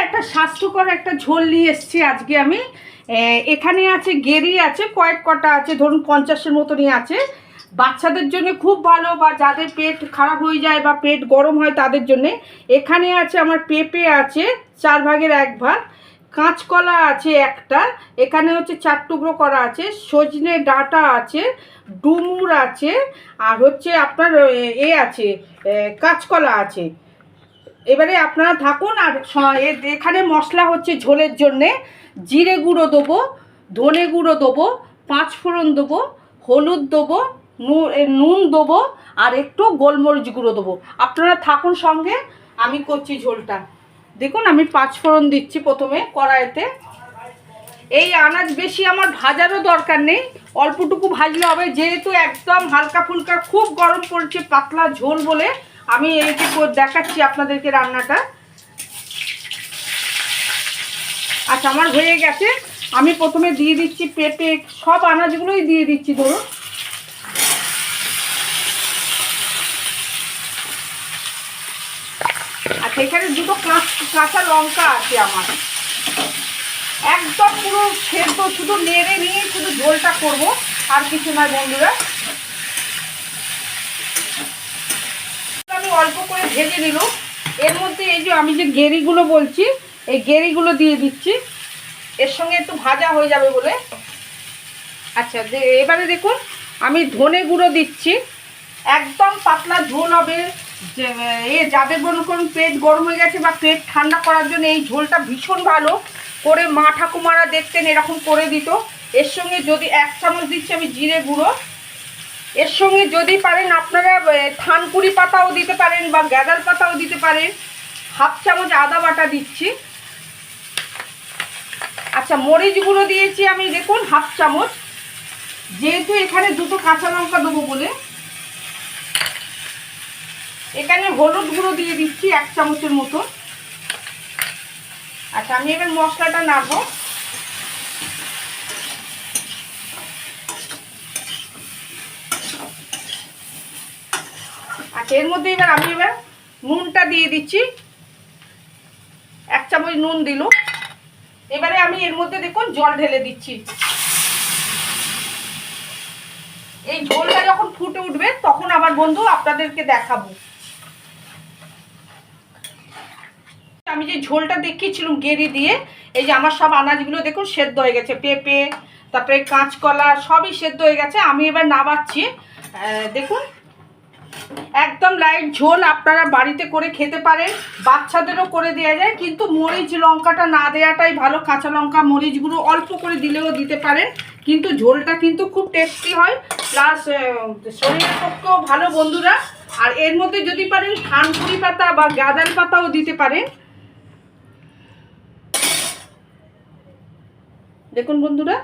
একটা স্বাস্থ্যকর একটা ঝোল নিয়ে এসেছি আজকে আমি। এখানে আছে গেরি আছে, কয়েক কটা আছে, ধরুন 50-এর মতনই আছে। বাচ্চাদের জন্য খুব ভালো, বা যাদের পেট খারাপ হয়ে যায় বা পেট গরম হয় তাদের জন্যে। এখানে আছে আমার পেঁপে আছে 4 ভাগের 1 ভাগ, কাঁচকলা আছে একটা, এখানে হচ্ছে 4 টুকরো করা আছে, সজনে ডাঁটা আছে, ডুমুর আছে, আর হচ্ছে আপনার আছে কাঁচকলা আছে। এবারে আপনারা থাকুন। আর এখানে মশলা হচ্ছে ঝোলের জন্যে জিরে গুঁড়ো দেবো, ধনে গুঁড়ো দেবো, 5 ফোড়ন দেবো, হলুদ দেবো, নুন দেবো, আর একটু গোলমরিচ গুঁড়ো দেবো। আপনারা থাকুন সঙ্গে, আমি করছি ঝোলটা। দেখুন আমি 5 ফোড়ন দিচ্ছি প্রথমে কড়াইতে। এই আনাজ বেশি আমার ভাজারও দরকার নেই, অল্পটুকু ভাজলে হবে, যেহেতু একদম হালকা ফুলকা খুব গরম পড়ছে, পাতলা ঝোল বলে আমি এইটি দেখাচ্ছি আপনাদেরকে রান্নাটা। আচ্ছা, আমার হয়ে গেছে। আমি প্রথমে দিয়ে দিচ্ছি পেঁপে, সব আনাজগুলোই দিয়ে দিচ্ছি ধরুন। আচ্ছা, এখানে 2টো কাঁচা লঙ্কা আছে আমার। একদম পুরো সেদ্ধ, শুধু নেড়ে নিয়ে শুধু ঝোলটা করবো, আর কিছু নয় বন্ধুরা। আমি অল্প করে ভেজে নিল। এর মধ্যে এই যে আমি যে গেরিগুলো বলছি, এই গেরিগুলো দিয়ে দিচ্ছি, এর সঙ্গে একটু ভাজা হয়ে যাবে বলে। আচ্ছা, এবারে দেখুন আমি ধনে গুঁড়ো দিচ্ছি। একদম পাতলা ঝোল হবে, যে যাদের মনে করুন পেট গরম হয়ে গেছে বা পেট ঠান্ডা করার জন্য এই ঝোলটা ভীষণ ভালো করে মা ঠাকুমারা দেখতেন এরকম করে দিত। এর সঙ্গে যদি 1 চামচ দিচ্ছি আমি জিরে গুঁড়ো, এর সঙ্গে যদি পারেন আপনারা থানকুড়ি পাতাও দিতে পারেন বা গ্যাদাল পাতাও দিতে পারেন। 1/2 চামচ আদা বাটা দিচ্ছি। আচ্ছা, মরিচ গুঁড়ো দিয়েছি আমি দেখুন 1/2 চামচ, যেহেতু এখানে 2টো কাঁচা লঙ্কা দেবো বলে। এখানে হলুদ গুঁড়ো দিয়ে দিচ্ছি 1 চামচের মতো। আচ্ছা, আমি এবার মশলাটা নাড়বো। আচ্ছা, এর মধ্যে আমি এবার নুনটা দিয়ে দিচ্ছি, 1 চামচ নুন দিল। এবারে আমি এর মধ্যে দেখুন জল ঢেলে দিচ্ছি। এই ঝোলটা যখন ফুটে উঠবে তখন আবার বন্ধু আপনাদেরকে দেখাবো। আমি যে ঝোলটা দেখিয়েছিলাম গেরি দিয়ে, এই যে আমার সব আনাজগুলো দেখুন সেদ্ধ হয়ে গেছে, পেঁপে তারপরে কাঁচকলা সবই সেদ্ধ হয়ে গেছে। আমি এবার নামাচ্ছি। দেখুন একদম লাইট ঝোল, আপনারা বাড়িতে করে খেতে পারেন, বাচ্চাদেরও করে দেওয়া যায়, কিন্তু মরিচ লঙ্কাটা না দেওয়াটাই ভালো। কাঁচা লঙ্কা মরিচগুলো অল্প করে দিলেও দিতে পারেন, কিন্তু ঝোলটা কিন্তু খুব টেস্টি হয়, প্লাস শরীরের পক্ষেও ভালো বন্ধুরা। আর এর মধ্যে যদি পারেন থানকুড়ি পাতা বা গাঁদাল পাতাও দিতে পারেন। দেখুন বন্ধুরা